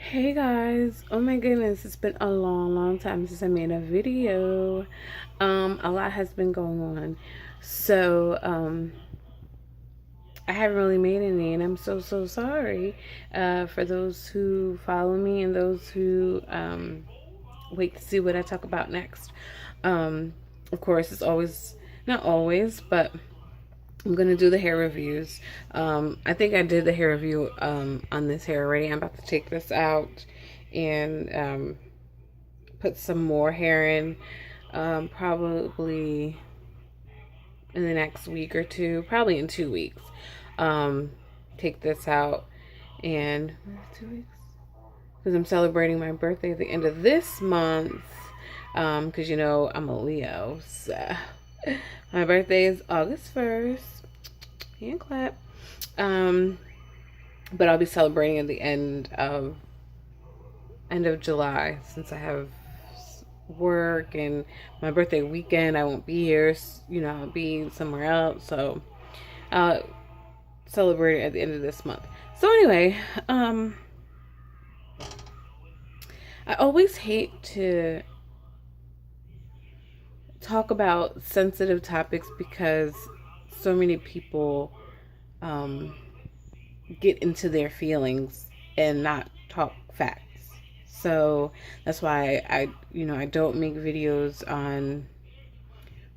Hey guys, oh my goodness, it's been a long time since I made a video. A lot has been going on. So, I haven't really made any, and I'm so sorry for those who follow me and those who wait to see what I talk about next. Of course, it's always, not always, but I'm gonna do the hair reviews. I think I did the hair review on this hair already. I'm about to take this out and put some more hair in, probably in the next week or two, probably in 2 weeks. Um, Take this out and 2 weeks because I'm celebrating my birthday at the end of this month. Because you know I'm a Leo, so my birthday is August 1st. Hand clap. Um, but I'll be celebrating at the end of July since I have work and my birthday weekend. I won't be here. I'll be somewhere else. So I'll celebrate it at the end of this month. So anyway, I always hate to talk about sensitive topics because so many people get into their feelings and not talk facts. So that's why I don't make videos on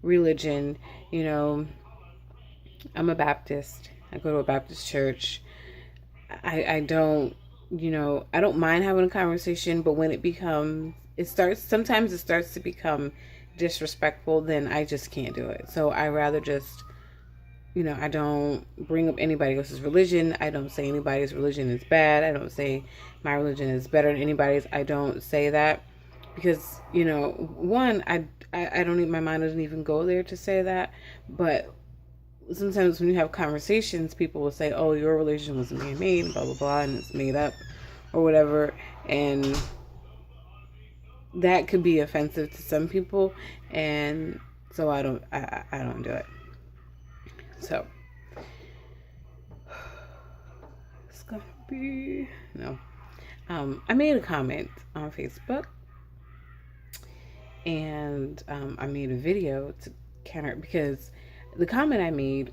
religion. You know, I'm a Baptist. I go to a Baptist church. I don't, I don't mind having a conversation, but when sometimes it starts to become disrespectful, then I just can't do it. So I rather just, I don't bring up anybody else's religion. I don't say anybody's religion is bad. I don't say my religion is better than anybody's. I don't say that because, one, I don't even, my mind doesn't even go there to say that. But sometimes when you have conversations, people will say, oh, your religion was man-made, blah, blah, blah, and it's made up or whatever. And that could be offensive to some people. And so I don't do it. So it's gonna be no. I made a comment on Facebook, and I made a video to counter because the comment I made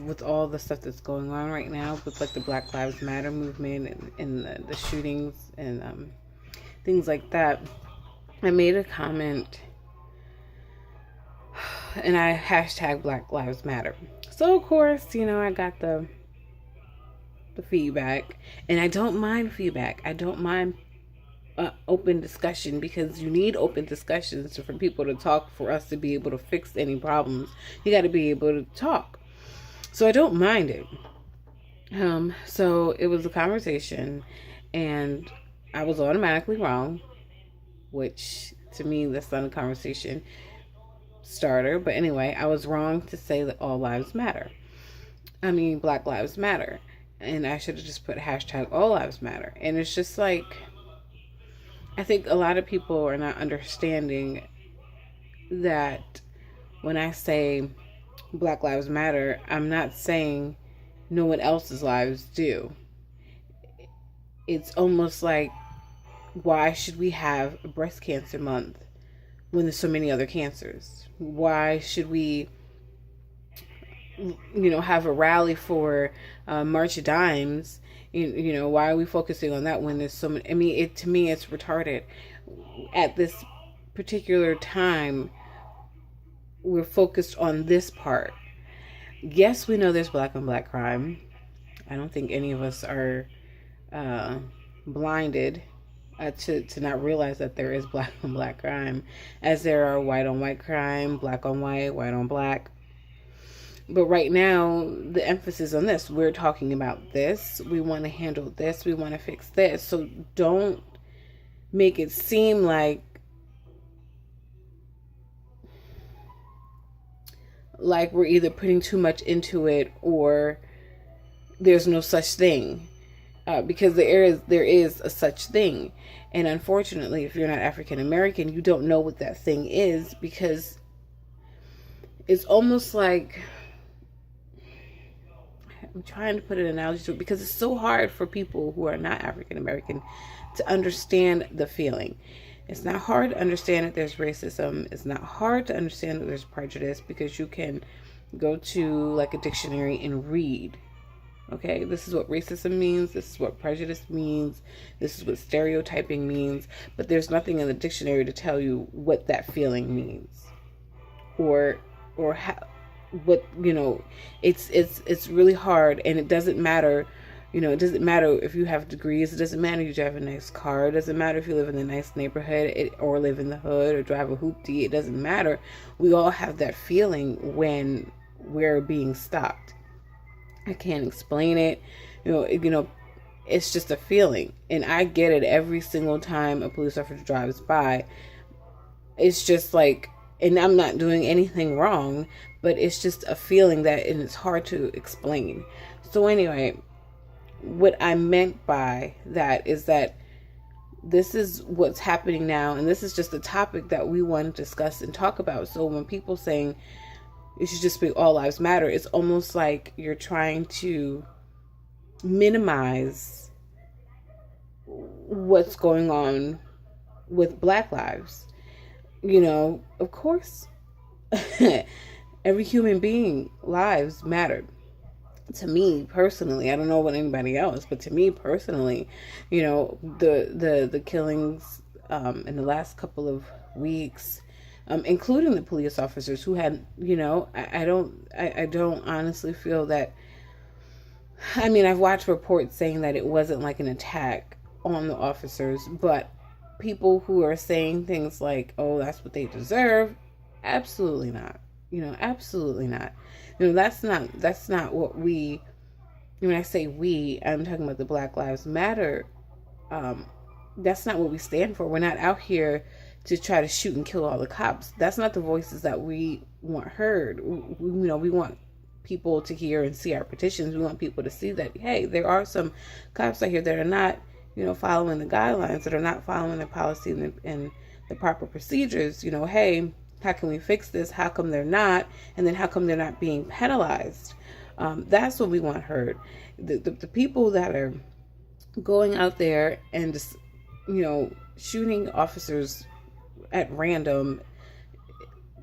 with all the stuff that's going on right now with like the Black Lives Matter movement and the shootings and things like that. I made a comment and I hashtag Black Lives Matter. So of course, I got the feedback, and I don't mind feedback. I don't mind open discussion because you need open discussions for people to talk, for us to be able to fix any problems. You got to be able to talk. So I don't mind it. So it was a conversation, and I was automatically wrong, which to me that's not a conversation starter. But anyway, I was wrong to say that all lives matter. I mean, Black Lives Matter. And I should have just put hashtag all lives matter. And it's just like, I think a lot of people are not understanding that when I say Black Lives Matter, I'm not saying no one else's lives do. It's almost like, why should we have a breast cancer month when there's so many other cancers? Why should we, have a rally for March of Dimes? Why are we focusing on that when there's so many? I mean, to me, it's retarded. At this particular time, we're focused on this part. Yes, we know there's black on black crime. I don't think any of us are blinded to not realize that there is black on black crime, as there are white on white crime, black on white, white on black. But right now, the emphasis on this. We're talking about this. We want to handle this. We want to fix this. So don't make it seem like we're either putting too much into it or there's no such thing. Because there is a such thing. And unfortunately, if you're not African American, you don't know what that thing is, because it's almost like, I'm trying to put an analogy to it because it's so hard for people who are not African American to understand the feeling. It's not hard to understand that there's racism. It's not hard to understand that there's prejudice because you can go to like a dictionary and read. Okay, this is what racism means. This is what prejudice means. This is what stereotyping means. But there's nothing in the dictionary to tell you what that feeling means, or how, what, you know. It's really hard, and it doesn't matter. You know, it doesn't matter if you have degrees. It doesn't matter if you drive a nice car. It doesn't matter if you live in a nice neighborhood or live in the hood or drive a hoopty. It doesn't matter. We all have that feeling when we're being stopped. I can't explain it. You know, it's just a feeling. And I get it every single time a police officer drives by. It's just like, and I'm not doing anything wrong, but it's just a feeling and it's hard to explain. So anyway, what I meant by that is that this is what's happening now, and this is just a topic that we want to discuss and talk about. So when people saying it should just be all lives matter, it's almost like you're trying to minimize what's going on with Black lives. You know, of course, every human being lives matter. To me personally, I don't know about anybody else, but to me personally, you know, the killings in the last couple of weeks, including the police officers who had, you know, I don't honestly feel that. I mean, I've watched reports saying that it wasn't like an attack on the officers, but people who are saying things like, "Oh, that's what they deserve," absolutely not. You know, absolutely not. You know, that's not what we. When I say we, I'm talking about the Black Lives Matter. That's not what we stand for. We're not out here to try to shoot and kill all the cops. That's not the voices that we want heard. We want people to hear and see our petitions. We want people to see that, hey, there are some cops out here that are not, you know, following the guidelines, that are not following the policy and the proper procedures. You know, hey, how can we fix this? How come they're not? And then how come they're not being penalized? That's what we want heard. The people that are going out there and just, you know, shooting officers at random,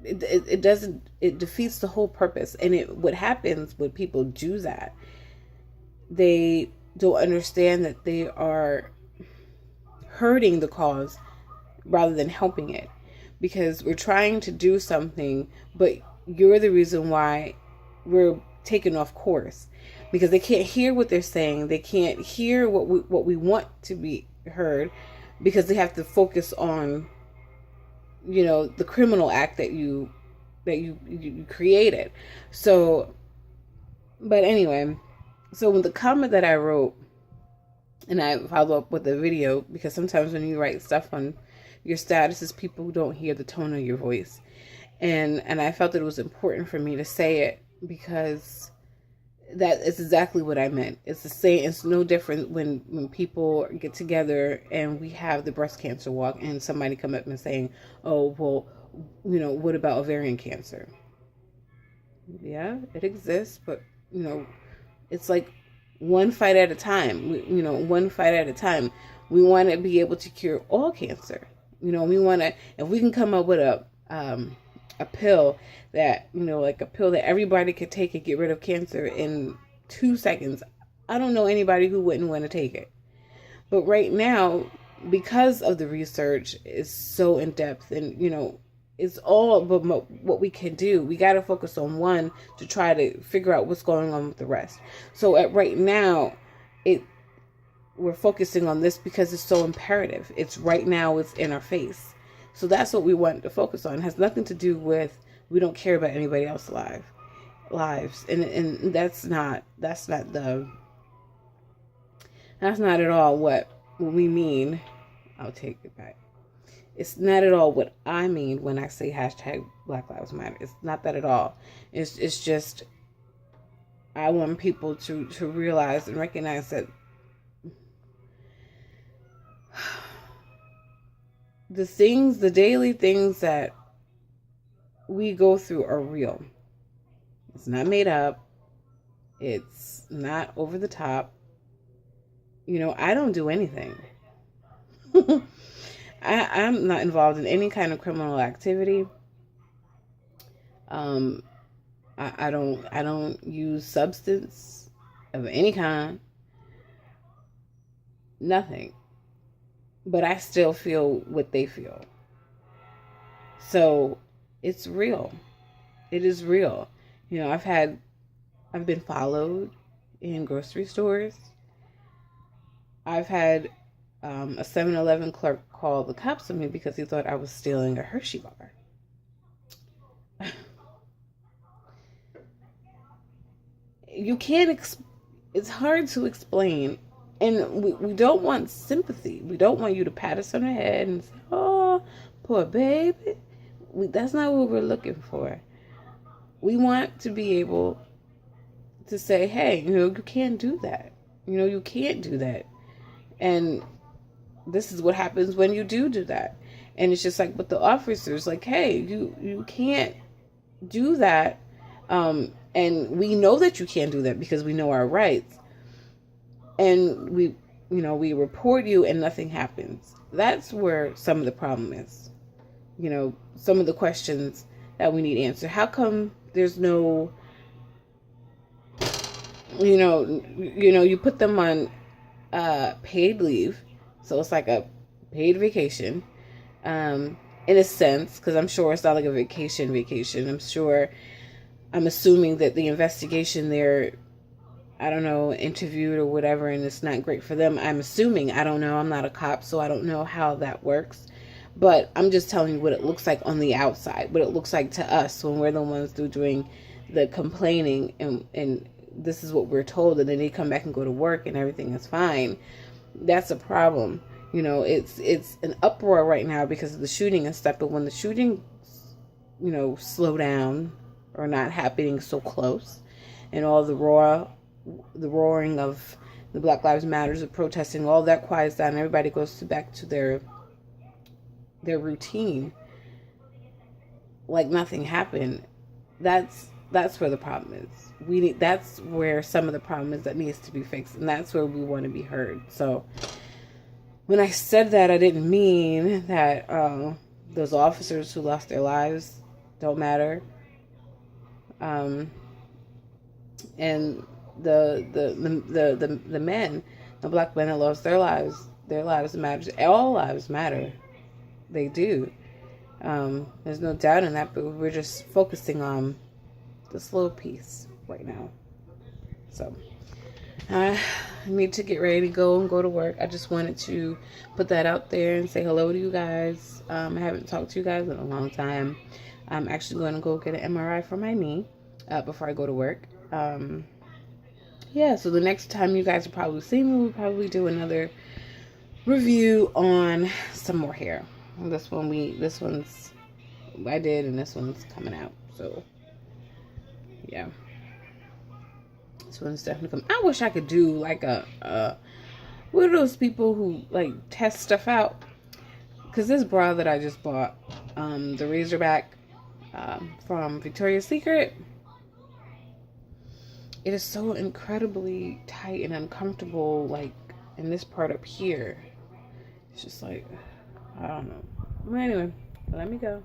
it defeats the whole purpose. And what happens when people do that, they don't understand that they are hurting the cause rather than helping it, because we're trying to do something, but you're the reason why we're taken off course, because they can't hear what they're saying. They can't hear what we want to be heard, because they have to focus on, you know, the criminal act that you created. So, but anyway, so with the comment that I wrote, and I follow up with a video, because sometimes when you write stuff on your statuses, people don't hear the tone of your voice, and I felt that it was important for me to say it, because that is exactly what I meant. It's the same. It's no different when people get together and we have the breast cancer walk, and somebody come up and saying, "Oh, well, you know, what about ovarian cancer?" Yeah, it exists, but you know, it's like one fight at a time. One fight at a time. We want to be able to cure all cancer. You know, we want to, if we can come up with a pill that, you know, like a pill that everybody could take and get rid of cancer in 2 seconds, I don't know anybody who wouldn't want to take it. But right now, because of the research is so in depth, and you know, it's all about what we can do. We got to focus on one to try to figure out what's going on with the rest. So right now, we're focusing on this because it's so imperative. It's right now, it's in our face. So that's what we want to focus on. It has nothing to do with, we don't care about anybody else's lives. And that's not at all what we mean. I'll take it back. It's not at all what I mean when I say hashtag Black Lives Matter. It's not that at all. It's just, I want people to realize and recognize that the daily things that we go through are real. It's not made up. It's not over the top. I don't do anything. I'm not involved in any kind of criminal activity. Um, I don't use substance of any kind. Nothing. But I still feel what they feel. So it's real. It is real. I've been followed in grocery stores. I've had a 7-Eleven clerk call the cops on me because he thought I was stealing a Hershey bar. You can't, it's hard to explain. And we don't want sympathy. We don't want you to pat us on the head and say, oh, poor baby. That's not what we're looking for. We want to be able to say, hey, you can't do that. You can't do that. And this is what happens when you do that. And it's just like with the officers, like, hey, you can't do that. And we know that you can't do that because we know our rights. And we report you and nothing happens. That's where some of the problem is. Some of the questions that we need answered. How come there's no, you put them on paid leave, so it's like a paid vacation, in a sense, because I'm sure it's not like a vacation. I'm assuming that the investigation they're, I don't know, interviewed or whatever, and it's not great for them. I'm assuming. I don't know. I'm not a cop, so I don't know how that works. But I'm just telling you what it looks like on the outside, what it looks like to us when we're the ones doing the complaining, and this is what we're told, and then they come back and go to work and everything is fine. That's a problem. It's an uproar right now because of the shooting and stuff, but when the shooting, slow down or not happening so close, and all the roaring of the Black Lives Matters of protesting, all that quiets down, everybody goes back to their routine like nothing happened. That's where the problem is. That's where some of the problem is that needs to be fixed, and that's where we want to be heard. So when I said that, I didn't mean that those officers who lost their lives don't matter, and the men, the black men that lost their lives matter. All lives matter. They do. There's no doubt in that, but we're just focusing on this little piece right now. So I need to get ready to go to work. I just wanted to put that out there and say hello to you guys. I haven't talked to you guys in a long time. I'm actually going to go get an MRI for my knee before I go to work. So the next time you guys will probably see me, we'll probably do another review on some more hair. This one's I did, and this one's coming out. So yeah, this one's definitely coming. I wish I could do like what are those people who like test stuff out? Because this bra that I just bought, the Razorback from Victoria's Secret, it is so incredibly tight and uncomfortable, like in this part up here. It's just like, I don't know. Well, anyway, let me go.